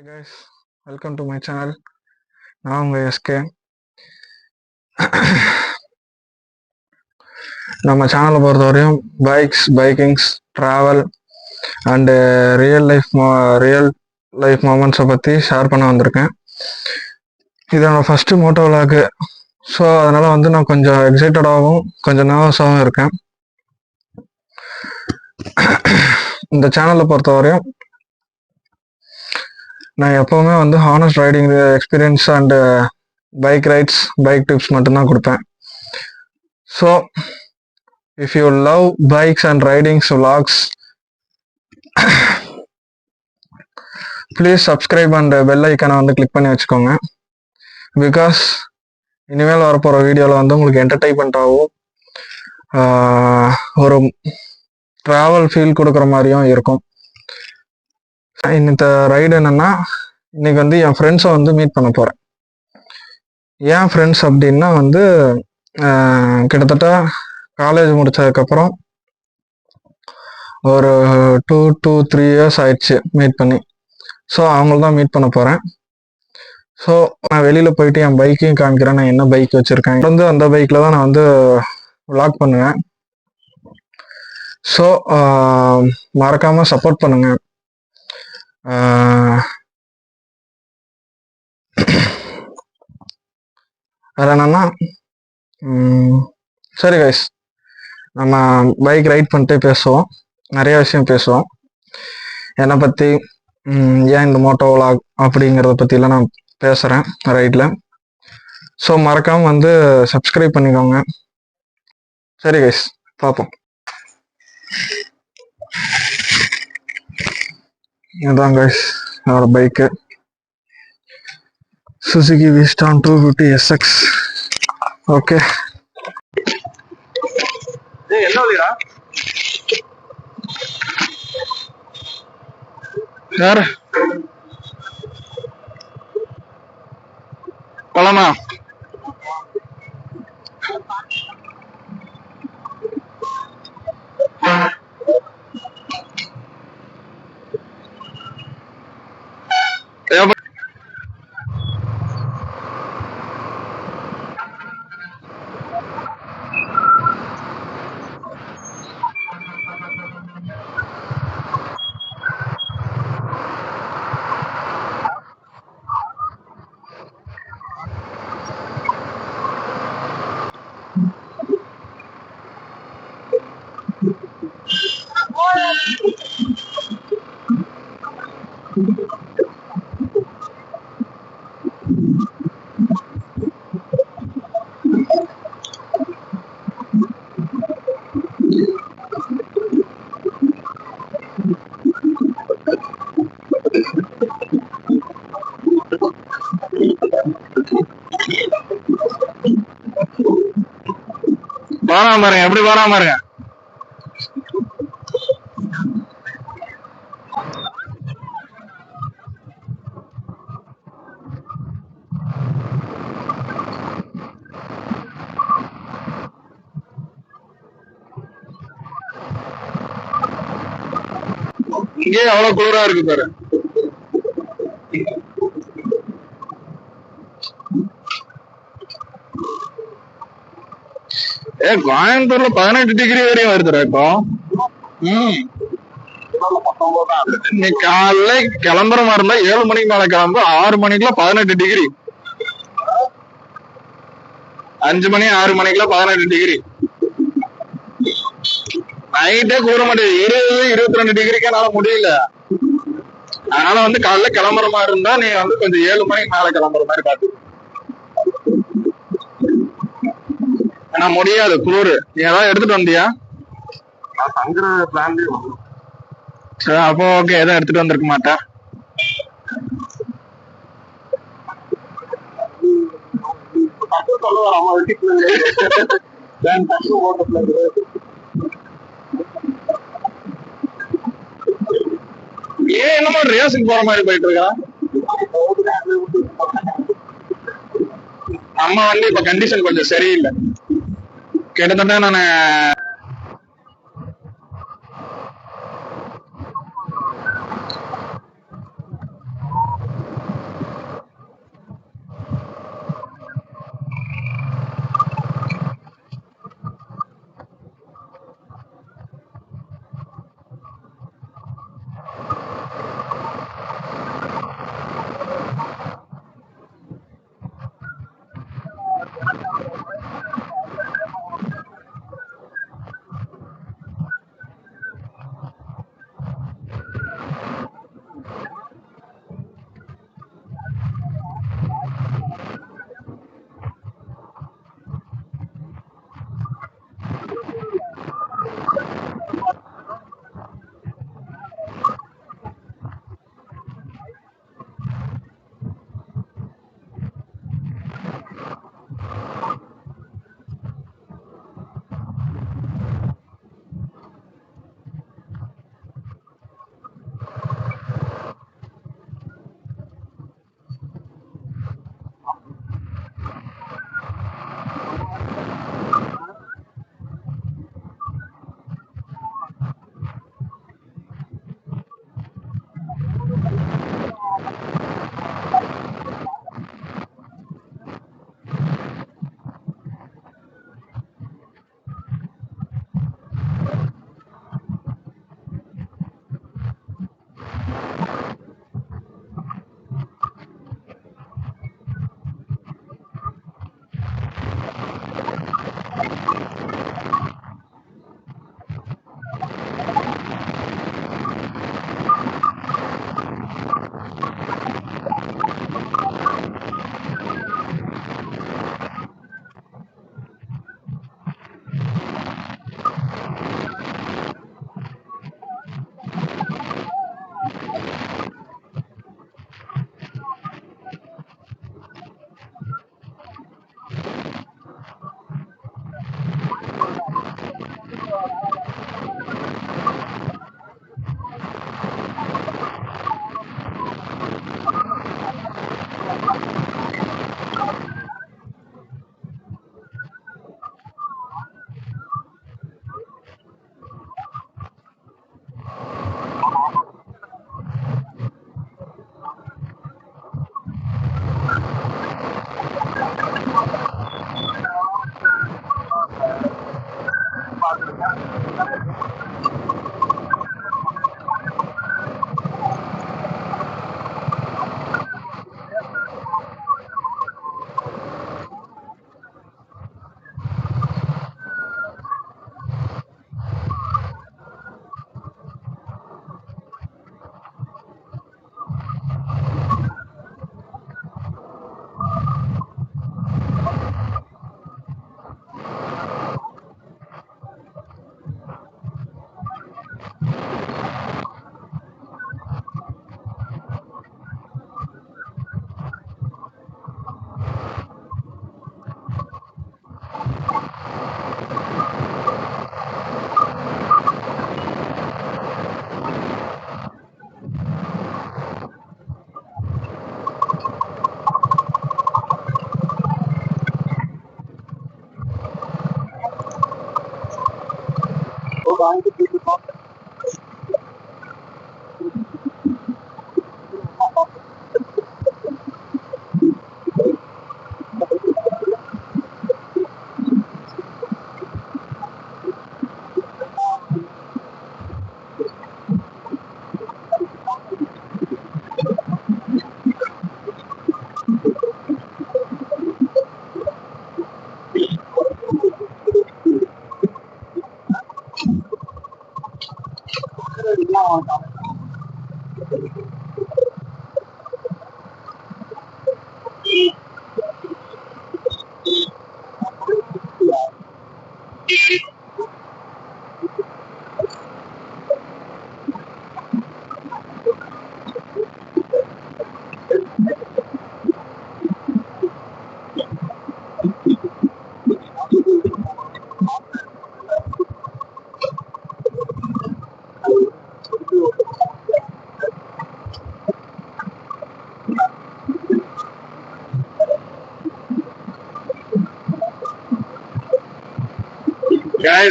guys, welcome to my channel. நான் உங்க SK. நம்ம சேனலை பொறுத்தவரையும் bikes, bikings, travel and real life மூமெண்ட்ஸை பற்றி ஷேர் பண்ண வந்திருக்கேன். இது என்னோட ஃபஸ்ட்டு மோட்டோ விலாகு. ஸோ அதனால் நான் கொஞ்சம் எக்ஸைட்டடாகவும் கொஞ்சம் நர்வஸாகவும் இருக்கேன். இந்த சேனலை பொறுத்தவரையும் நான் எப்போவுமே honest riding experience and bike rides, bike tips மட்டும்தான் கொடுப்பேன். So if you love bikes and ridings vlogs, please subscribe and bell ஐக்கானை கிளிக் பண்ணி வச்சுக்கோங்க. பிகாஸ் இனிமேல் வரப்போகிற வீடியோவில் உங்களுக்கு என்டர்டைன்மெண்ட்டாகவும் ஒரு ட்ராவல் ஃபீல் கொடுக்குற மாதிரியும் இருக்கும். இன்னைக்கு ரைடு என்னன்னா, இன்னைக்கு என் ஃப்ரெண்ட்ஸை மீட் பண்ண போகிறேன். ஏன் ஃப்ரெண்ட்ஸ் அப்படின்னா கிட்டத்தட்ட காலேஜ் முடிச்சதுக்கப்புறம் ஒரு 2 to 3 years ஆயிடுச்சு மீட் பண்ணி. ஸோ அவங்கள தான் மீட் பண்ண போகிறேன். ஸோ நான் வெளியில் போயிட்டு என் பைக்கையும் காமிக்கிறேன், நான் என்ன பைக் வச்சுருக்கேன். அந்த பைக்கில் தான் நான் விலாக் பண்ணுவேன். ஸோ மறக்காமல் சப்போர்ட் பண்ணுங்கள். அது என்னன்னா, சரி கைஸ், நம்ம பைக் ரைட் பண்ணிட்டே பேசுவோம். நிறைய விஷயம் பேசுவோம். என்னை பற்றி, ஏன் இந்த மோட்டோ விலாக் அப்படிங்கிறத பற்றிலாம் நான் பேசுகிறேன் ரைட்டில். ஸோ மறக்காமல் சப்ஸ்கிரைப் பண்ணிக்கோங்க. சரி கைஸ், பார்ப்போம். இதுதான் கைஸ் என்னோட பைக்கு, சுசுகி விஸ்டான் 250 SX. ஓகே, யாரு போலாமா? பாருங்க, எப்படி பாருங்க. இங்கே அவ்வளவு குளிரா இருக்கு பாரு. கோயம்புத்தூர்ல 18 டிகிரி வரையும் வருதுடா இப்போ. இன்னைக்கு காலைல கிளம்புற மாதிரி இருந்தா 7 மணிக்கு மேல கிளம்பு, 6 மணிக்குள்ள 18 டிகிரி, 5 மணி 6 மணிக்குள்ள 18 டிகிரி. நைட்டே கூற மாட்டேங்குது, 20-22 டிகிரிக்கு என்னால முடியல. அதனால காலைல கிளம்புற மாதிரி இருந்தா நீ கொஞ்சம் 7 மணிக்கு மேல கிளம்புற மாதிரி பாத்து. ஏன்னா முடியாது, குளிரு. நீ ஏதாவது எடுத்துட்டு வந்தியா? தங்குற பிளான்லயே. அப்போ ஓகே, எதுவும் எடுத்துட்டு வந்திருக்க மாட்டேன். ஏன் என்னமோ ரேஸுக்கு போற மாதிரி போயிட்டு இருக்கா? நம்ம இப்ப கண்டிஷன் கொஞ்சம் சரியில்லை. கிட்டத்தட்ட நான்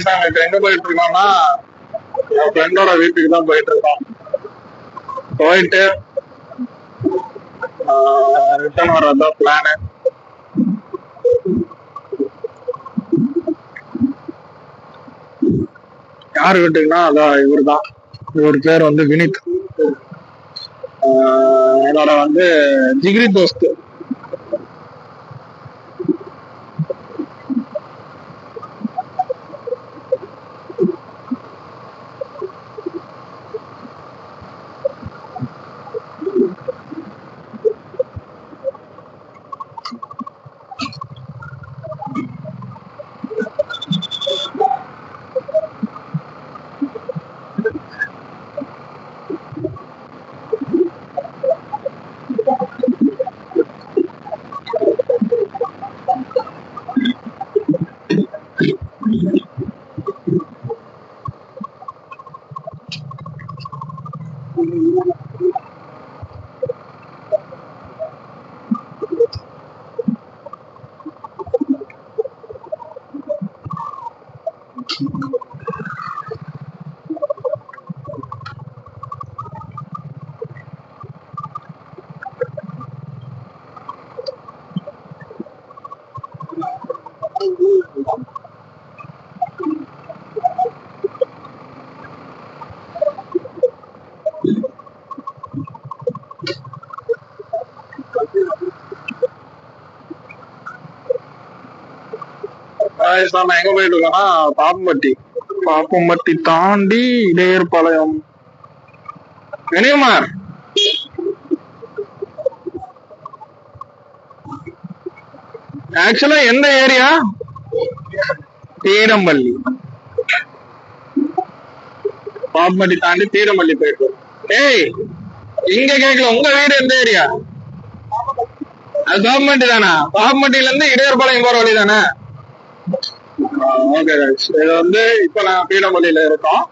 நாங்க இப்ப எங்க போயிட்டு இருக்கோம்னா என் ஃப்ரெண்டோட வீட்டுக்கு தான் போயிட்டு இருக்கோம். போயிட்டு ரிட்டர்ன் வர்றதுதான் பிளானு. யார் வீட்டுக்குன்னா அதான் இவர் தான். இவர் பேர் வந்து வினித். என்னோட வந்து ஜிகிரி தோஸ்து. நம்ம எங்க போயிட்டு இருக்கோம்னா பாப்பம்பட்டி தாண்டி இடையர்பாளையம். கனியமார் ஆக்சுவலா எந்த ஏரியா? தீரம்பள்ளி. பாப்பம்பட்டி தாண்டி தீரம்பள்ளி போயிட்டு. ஏய் இங்க கேட்கல, உங்க வீடு எந்த ஏரியா? அது பாப்பம்பட்டி தானா? பாப்பம்பட்டியில இருந்து இடையர்பாளையம் போற வழி தானே? ஓகே, இது வந்து இப்ப நான் தீரம்பள்ளியில இருக்கோம்.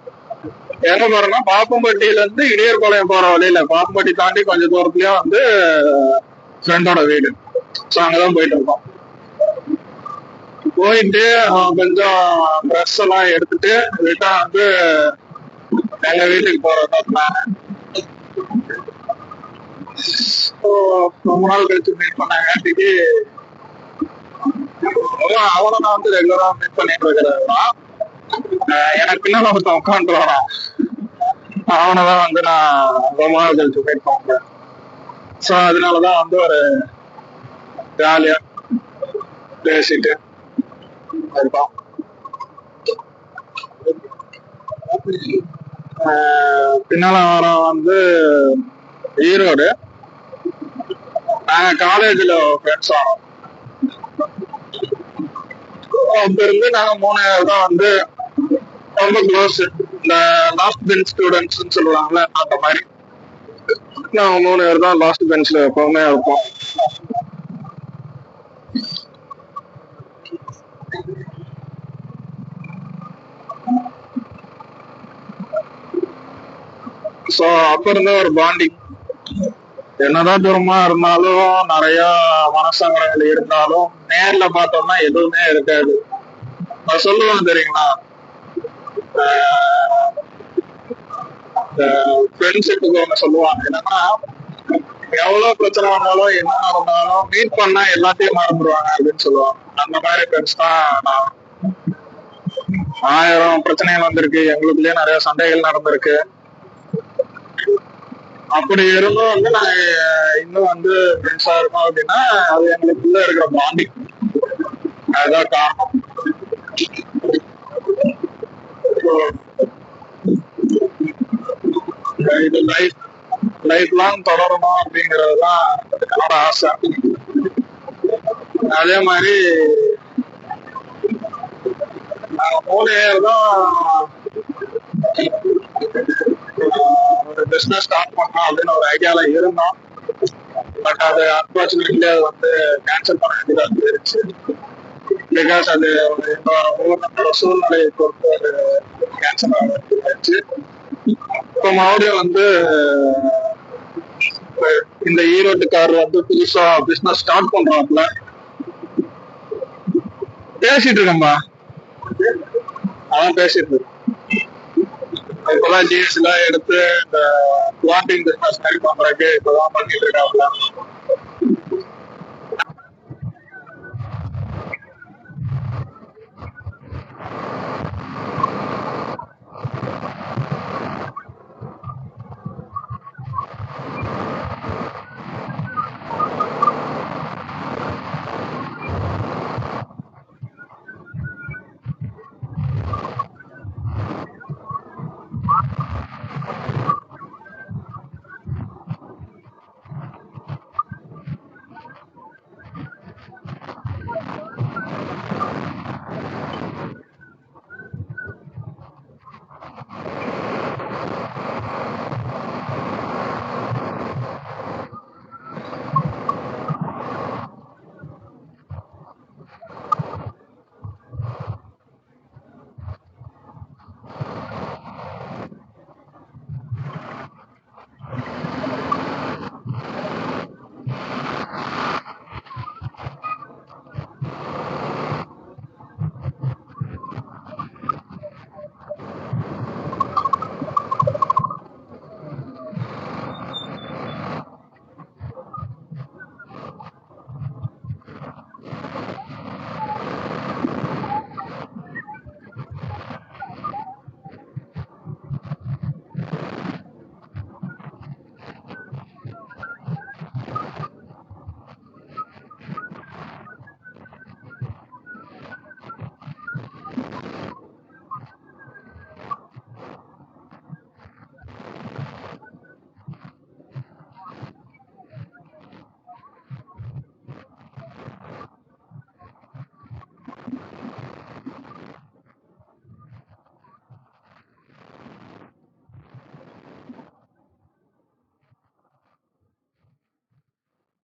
எங்க போறோம்னா பாப்பம்பட்டியில இருந்து இடையர்பாளையம் போற வழியில, பாப்பம்பட்டி தாண்டி கொஞ்சம் தூரத்துலயும் வந்து ஃப்ரெண்டோட வீடு. ஸோ அங்கதான் போயிட்டு இருக்கோம். போயிட்டு கொஞ்சம் ட்ரெஸ் எல்லாம் எடுத்துட்டு ரிட்டர்ன் வந்து எங்க வீட்டுக்கு போறதா பிளான். ரொம்ப நாள் கழிச்சு மீட் பண்ணாங்காட்டிக்கு அவனை நான் வந்து ரெகுலரா மீட் பண்ணிட்டு இருக்கிறதுதான். எனக்கு பின்னால ஒருத்தன் உட்காந்துருவானா, அவனைதான் வந்து நான் ரொம்ப நாள் கழிச்சு மீட் பண்ணுறேன். ஸோ அதனாலதான் வந்து ஒரு ஜாலியா பேசிட்டு இருப்போம். பின்னால வர வந்து ஈரோடு. நாங்க காலேஜ்ல ஃப்ரெண்ட்ஸ் ஆனோம். அப்ப இருந்து நாங்க 3 பேர் தான் வந்து ரொம்ப க்ளோஸ். இந்த லாஸ்ட் பெஞ்ச் ஸ்டூடெண்ட்ஸ் சொல்லுவாங்கல்ல, அந்த மாதிரி நாங்க 3 பேர் தான் லாஸ்ட் பெஞ்ச்ல எப்பவுமே இருப்போம். ஸோ அப்ப இருந்த ஒரு பாண்டிங் என்னதான் தூரமா இருந்தாலும், நிறைய மனசங்கடங்கள் இருந்தாலும், நேர்ல பார்த்தோம்னா எதுவுமே இருக்காது. நான் சொல்லுவேன் தெரியுங்களா, ஃப்ரெண்ட்ஷிப்புக்கு ஒண்ணு சொல்லுவாங்க என்னன்னா, எவ்வளவு பிரச்சனை வந்தாலும் என்ன நடந்தாலும் மீட் பண்ணா எல்லாத்தையும் மறந்துடுவாங்க அப்படின்னு சொல்லுவாங்க. அந்த மாதிரி ஃப்ரெண்ட்ஸ் தான் நான். 1000 பிரச்சனைகள் வந்திருக்கு, எங்களுக்குள்ளேயே நிறைய சண்டைகள் நடந்திருக்கு. அப்படி இருந்தும் வந்து நாங்க இன்னும் வந்து ஃப்ரெண்ட்ஸா இருக்கோம் அப்படின்னா அது எங்களுக்குள்ள இருக்கிற பாண்டிங். அதுதான் காரணம். இது லைஃப் லாங் தொடரணும் அப்படிங்கறதுதான் என்னோட ஆசை. அதே மாதிரி நாங்க 3 பேர் தான் ஒரு பிசினஸ் ஸ்டார்ட் பண்ணோம் அப்படின்னு ஒரு ஐடியால இருந்தோம். பட் அது அன்பார்ச்சுனேட்லி அது வந்து கேன்சல் பண்ண வேண்டியதா இருந்துச்சு. பிகாஸ் அது ஒரு சூழ்நிலையை பொறுத்து அது கேன்சல் ஆக வேண்டியதாச்சு. இப்போ மறுபடியும் வந்து இந்த ஈரோட்டுக்காரர் வந்து புதுசா பிசினஸ் ஸ்டார்ட் பண்றாப்ல. பேசிட்டு இருக்கேன்பா, அதான் பேசிட்டு இருக்கேன். இப்பதான் ஜிஎஸ்டி எல்லாம் எடுத்து இந்த பிளாட்டிங் பிசினஸ் மாதிரி பண்றதுக்கு இப்பதான் பண்ணிட்டு இருக்காப்ல.